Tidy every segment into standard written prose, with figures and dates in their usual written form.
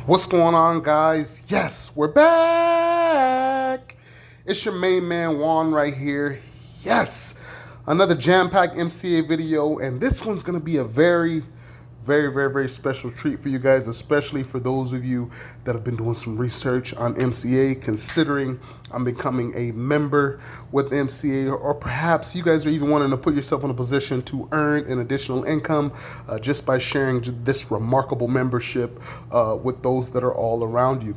What's going on, guys? Yes, we're back. It's your main man Juan right here. Yes, another jam-packed MCA video, and this one's gonna be a very special treat for you guys, especially for those of you that have been doing some research on MCA, considering I'm becoming a member with MCA, or perhaps you guys are even wanting to put yourself in a position to earn an additional income just by sharing this remarkable membership with those that are all around you.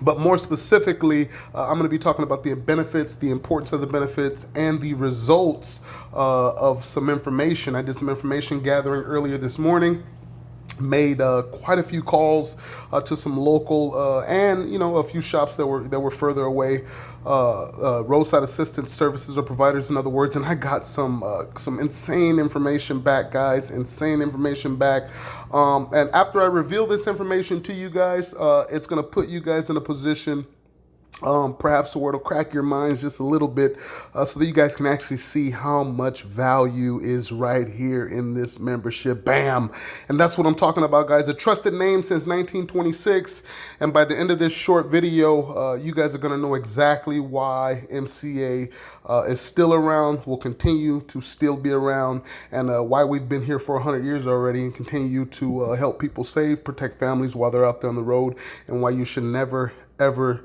But more specifically, I'm going to be talking about the benefits, the importance of the benefits, and the results of some information. I did some information gathering earlier this morning, made quite a few calls to some local and a few shops that were further away, roadside assistance services or providers, in other words. And I got some insane information back, guys. Insane information back. And after I reveal this information to you guys, it's gonna put you guys in a position, perhaps where it'll crack your minds just a little bit, so that you guys can actually see how much value is right here in this membership. Bam! And that's what I'm talking about, guys. A trusted name since 1926. And by the end of this short video, you guys are going to know exactly why MCA is still around, will continue to still be around, and why we've been here for 100 years already and continue to help people save, protect families while they're out there on the road, and why you should never, ever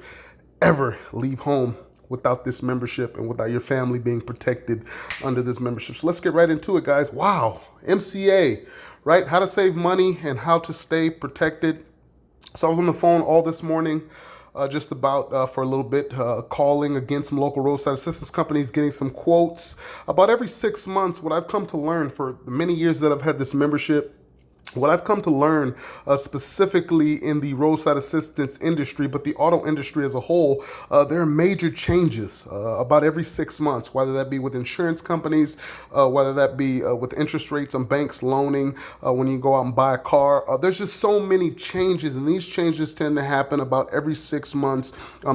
leave home without this membership and without your family being protected under this membership. So let's get right into it, guys. Wow, MCA, right? How to save money and how to stay protected. So I was on the phone all this morning, just about for a little bit, calling against some local roadside assistance companies, getting some quotes. About every 6 months, what I've come to learn for the many years that I've had this membership, what I've come to learn, specifically in the roadside assistance industry, but the auto industry as a whole, there are major changes about every 6 months, whether that be with insurance companies, whether that be with interest rates on banks loaning, when you go out and buy a car. There's just so many changes, and these changes tend to happen about every 6 months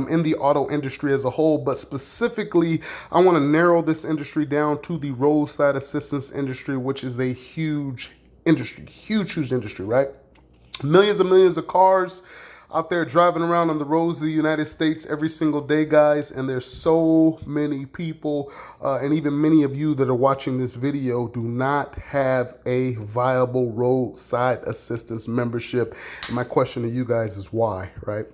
in the auto industry as a whole. But specifically, I want to narrow this industry down to the roadside assistance industry, which is a huge industry, right? Millions and millions of cars out there driving around on the roads of the United States every single day, guys. And there's so many people, and even many of you that are watching this video do not have a viable roadside assistance membership. And my question to you guys is why, right?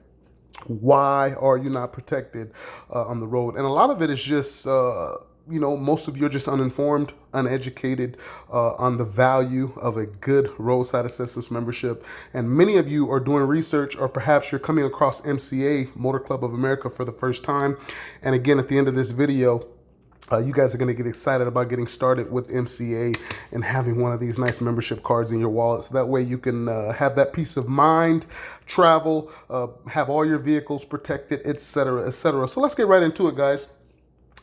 Why are you not protected on the road? And a lot of it is just, most of you are just uninformed, uneducated on the value of a good roadside assistance membership. And many of you are doing research, or perhaps you're coming across MCA, Motor Club of America, for the first time. And again, at the end of this video, you guys are going to get excited about getting started with MCA and having one of these nice membership cards in your wallet. So that way you can have that peace of mind, travel, have all your vehicles protected, etc., etc. So let's get right into it, guys.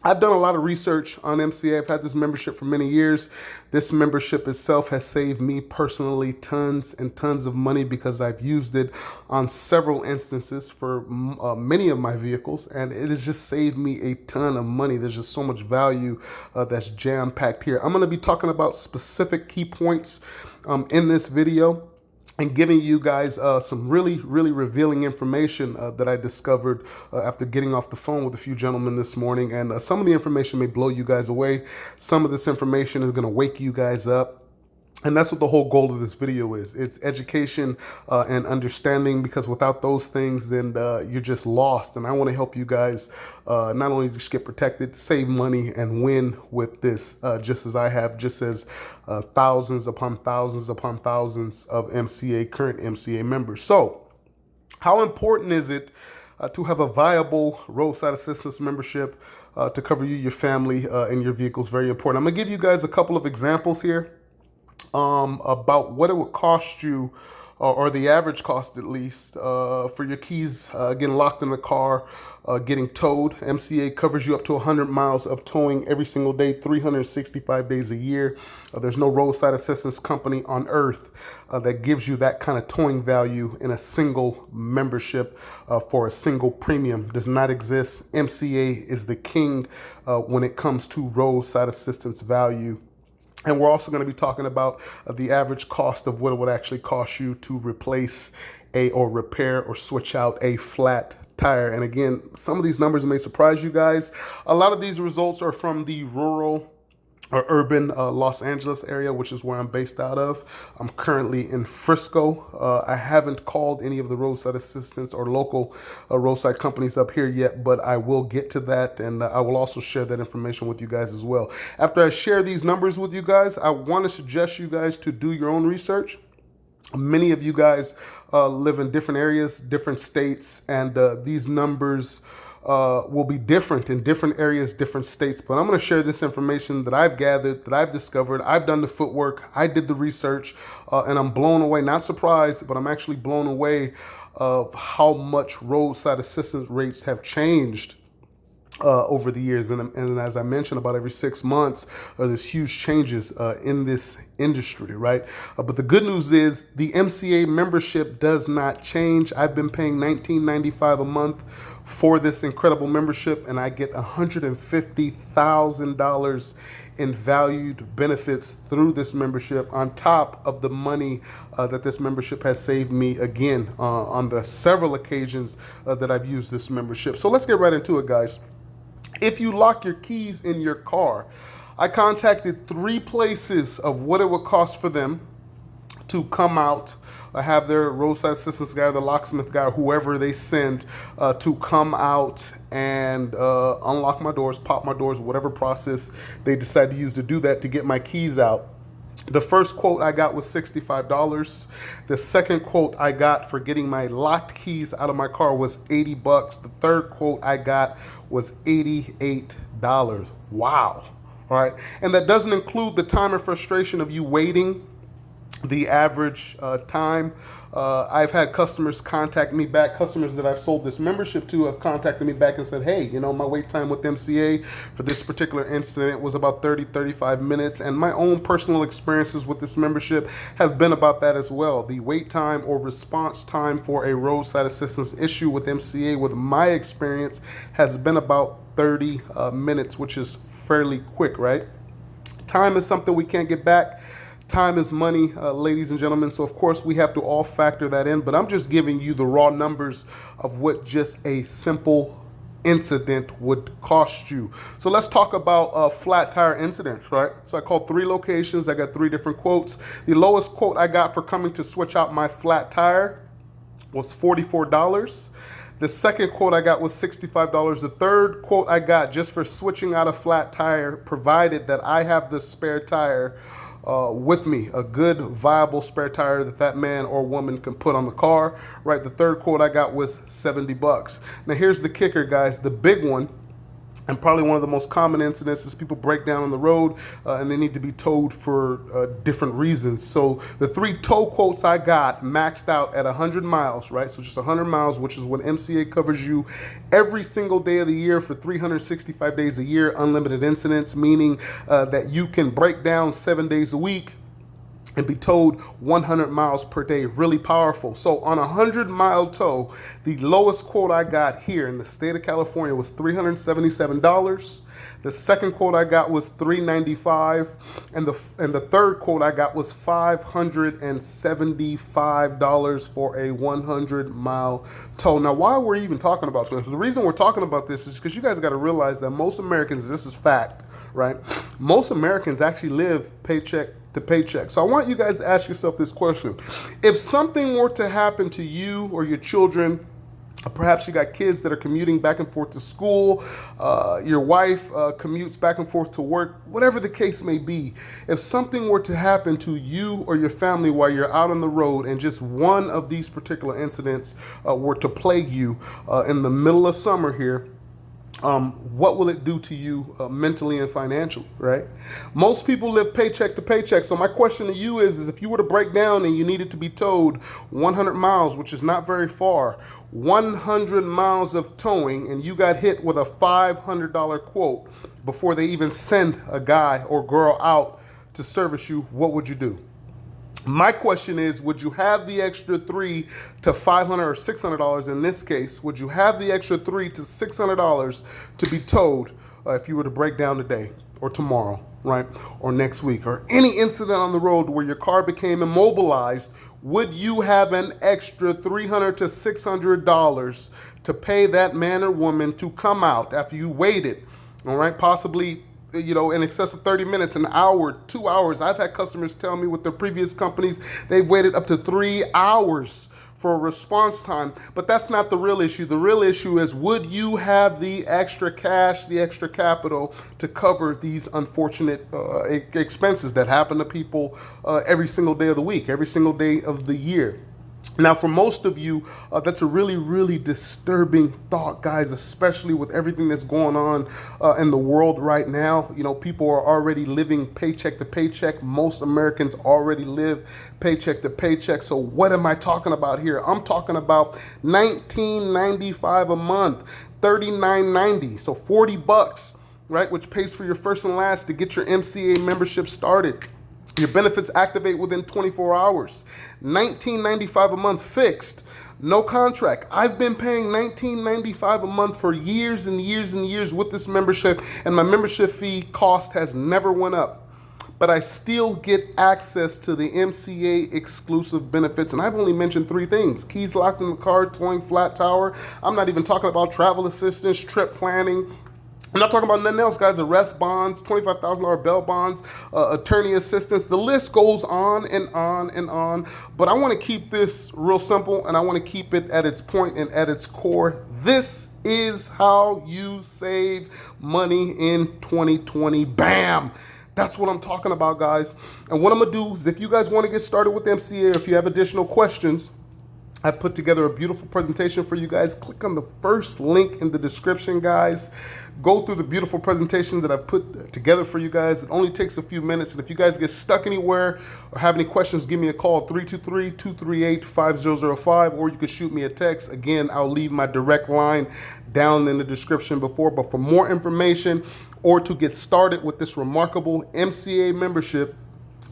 I've done a lot of research on MCA. I've had this membership for many years. This membership itself has saved me personally tons and tons of money because I've used it on several instances for many of my vehicles, and it has just saved me a ton of money. There's just so much value that's jam-packed here. I'm going to be talking about specific key points in this video, and giving you guys some really revealing information that I discovered after getting off the phone with a few gentlemen this morning. And some of the information may blow you guys away. Some of this information is going to wake you guys up. And that's what the whole goal of this video is. It's education and understanding, because without those things, then you're just lost. And I want to help you guys not only just get protected, save money, and win with this, just as I have, just as thousands upon thousands upon thousands of current MCA members. So how important is it to have a viable roadside assistance membership to cover you, your family, and your vehicles? Very important. I'm going to give you guys a couple of examples here about what it would cost you, or the average cost at least, for your keys getting locked in the car, getting towed. MCA covers you up to 100 miles of towing every single day, 365 days a year. There's no roadside assistance company on earth that gives you that kind of towing value in a single membership for a single premium. Does not exist. MCA is the king when it comes to roadside assistance value. And we're also going to be talking about the average cost of what it would actually cost you to replace or repair or switch out a flat tire. And again, some of these numbers may surprise you guys. A lot of these results are from the rural or urban Los Angeles area, which is where I'm based out of. I'm currently in Frisco. I haven't called any of the roadside assistants or local roadside companies up here yet, but I will get to that, and I will also share that information with you guys as well. After I share these numbers with you guys, I want to suggest you guys to do your own research. Many of you guys live in different areas, different states, and these numbers will be different in different areas, different states. But I'm going to share this information that I've gathered, that I've discovered. I've done the footwork. I did the research, and I'm blown away. Not surprised, but I'm actually blown away of how much roadside assistance rates have changed over the years. And as I mentioned, about every 6 months, there's huge changes in this industry, right? But the good news is the MCA membership does not change. I've been paying $19.95 a month for this incredible membership, and I get $150,000 in valued benefits through this membership on top of the money that this membership has saved me, again, on the several occasions that I've used this membership. So let's get right into it, guys. If you lock your keys in your car, I contacted 3 places of what it would cost for them to come out. I have their roadside assistance guy, the locksmith guy, whoever they send to come out and unlock my doors, pop my doors, whatever process they decide to use to do that, to get my keys out. The first quote I got was $65. The second quote I got for getting my locked keys out of my car was $80. The third quote I got was $88. Wow. All right. And that doesn't include the time and frustration of you waiting. The average time. I've had customers contact me back. Customers that I've sold this membership to have contacted me back and said, hey, you know, my wait time with MCA for this particular incident was about 35 minutes. And my own personal experiences with this membership have been about that as well. The wait time or response time for a roadside assistance issue with MCA, with my experience, has been about 30 minutes, which is fairly quick, right? Time is something we can't get back. Time is money, ladies and gentlemen. So, of course, we have to all factor that in. But I'm just giving you the raw numbers of what just a simple incident would cost you. So let's talk about flat tire incidents, right? So I called 3 locations. I got 3 different quotes. The lowest quote I got for coming to switch out my flat tire was $44. The second quote I got was $65. The third quote I got just for switching out a flat tire, provided that I have the spare tire with me, a good viable spare tire that man or woman can put on the car, right? The third quote I got was $70. Now here's the kicker, guys. The big one, and probably one of the most common incidents, is people break down on the road and they need to be towed for different reasons. So the 3 tow quotes I got maxed out at 100 miles, right? So just 100 miles, which is what MCA covers you every single day of the year for 365 days a year, unlimited incidents, meaning that you can break down 7 days a week and be towed 100 miles per day. Really powerful. So on a 100-mile tow, the lowest quote I got here in the state of California was $377. The second quote I got was $395, and the third quote I got was $575 for a 100-mile tow. Now, why we're even talking about this? The reason we're talking about this is because you guys got to realize that most Americans, this is fact, right? Most Americans actually live paycheck to paycheck. So I want you guys to ask yourself this question. If something were to happen to you or your children, perhaps you got kids that are commuting back and forth to school, your wife commutes back and forth to work, whatever the case may be, if something were to happen to you or your family while you're out on the road and just one of these particular incidents were to plague you in the middle of summer here, what will it do to you mentally and financially, right? Most people live paycheck to paycheck. So my question to you is if you were to break down and you needed to be towed 100 miles, which is not very far, 100 miles of towing, and you got hit with a $500 quote before they even send a guy or girl out to service you, what would you do? My question is, would you have the extra $300 to $500 or $600 in this case? Would you have the extra $300 to $600 to be towed if you were to break down today or tomorrow, right? Or next week, or any incident on the road where your car became immobilized, would you have an extra $300 to $600 to pay that man or woman to come out after you waited, all right? Possibly, in excess of 30 minutes, an hour, 2 hours. I've had customers tell me with their previous companies, they've waited up to 3 hours for a response time. But that's not the real issue. The real issue is, would you have the extra cash, the extra capital to cover these unfortunate expenses that happen to people every single day of the week, every single day of the year? Now, for most of you, that's a really, really disturbing thought, guys, especially with everything that's going on in the world right now. People are already living paycheck to paycheck. Most Americans already live paycheck to paycheck. So what am I talking about here? I'm talking about $19.95 a month, $39.90, so $40, right, which pays for your first and last to get your MCA membership started. Your benefits activate within 24 hours. $19.95 a month fixed, no contract. I've been paying $19.95 a month for years and years and years with this membership, and my membership fee cost has never went up. But I still get access to the MCA exclusive benefits. And I've only mentioned 3 things: keys locked in the car, towing flat tire. I'm not even talking about travel assistance, trip planning. I'm not talking about nothing else, guys. Arrest bonds, $25,000 bail bonds, attorney assistance. The list goes on and on and on. But I want to keep this real simple, and I want to keep it at its point and at its core. This is how you save money in 2020. Bam! That's what I'm talking about, guys. And what I'm going to do is, if you guys want to get started with MCA, or if you have additional questions, I put together a beautiful presentation for you guys. Click on the first link in the description, guys. Go through the beautiful presentation that I put together for you guys. It only takes a few minutes. And if you guys get stuck anywhere or have any questions, give me a call, 323-238-5005, or you can shoot me a text. Again, I'll leave my direct line down in the description before. But for more information or to get started with this remarkable MCA membership,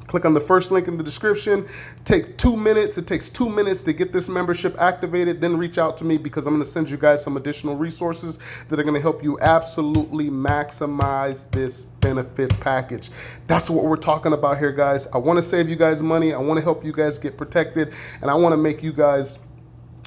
click on the first link in the description. Take 2 minutes. It takes 2 minutes to get this membership activated. Then reach out to me, because I'm going to send you guys some additional resources that are going to help you absolutely maximize this benefits package. That's what we're talking about here, guys. I want to save you guys money. I want to help you guys get protected, and I want to make you guys,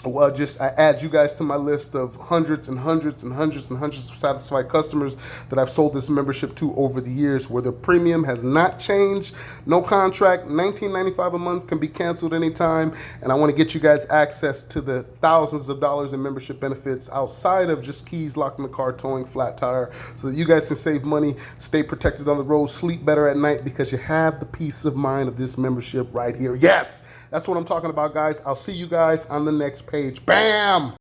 I add you guys to my list of hundreds and hundreds and hundreds and hundreds of satisfied customers that I've sold this membership to over the years, where the premium has not changed, no contract, $19.95 a month, can be canceled anytime. And I want to get you guys access to the thousands of dollars in membership benefits outside of just keys locked in the car, towing flat tire, so that you guys can save money, stay protected on the road, sleep better at night, because you have the peace of mind of this membership right here. Yes, that's what I'm talking about, guys. I'll see you guys on the next page. Bam!